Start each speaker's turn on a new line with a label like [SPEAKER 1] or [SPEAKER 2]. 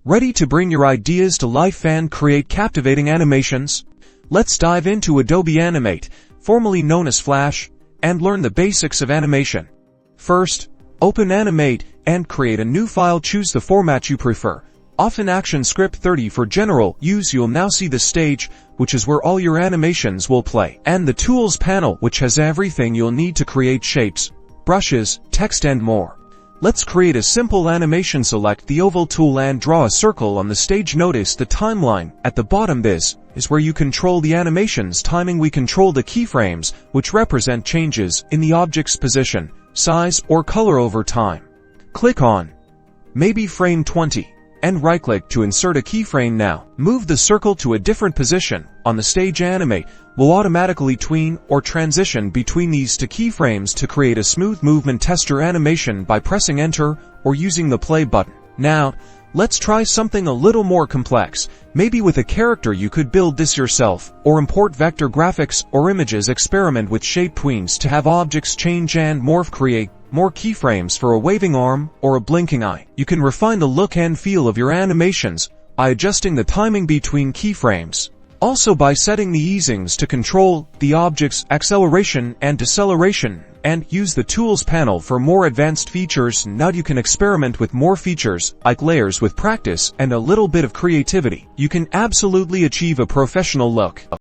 [SPEAKER 1] Ready to bring your ideas to life and create captivating animations? Let's dive into Adobe Animate, formerly known as Flash, and learn the basics of animation. First, open Animate and create a new file. Choose the format you prefer. Often Action Script 30 for general use. You'll now see the stage, which is where all your animations will play, and the Tools panel, which has everything you'll need to create shapes, brushes, text and more. Let's create a simple animation. Select the oval tool and draw a circle on the stage. Notice the timeline at the bottom. This is where you control the animation's timing. We control the keyframes, which represent changes in the object's position, size, or color over time. Click on maybe frame 20 and right-click to insert a keyframe. Now, move the circle to a different position on the stage. Animate will automatically tween or transition between these two keyframes to create a smooth movement. Test your animation by pressing Enter or using the play button. Now, let's try something a little more complex. Maybe with a character. You could build this yourself, or import vector graphics or images. Experiment with shape tweens to have objects change and morph. Create more keyframes for a waving arm or a blinking eye. You can refine the look and feel of your animations by adjusting the timing between keyframes. Also by setting the easings to control the object's acceleration and deceleration, and use the Tools panel for more advanced features. Now you can experiment with more features, like layers. With practice and a little bit of creativity, you can absolutely achieve a professional look.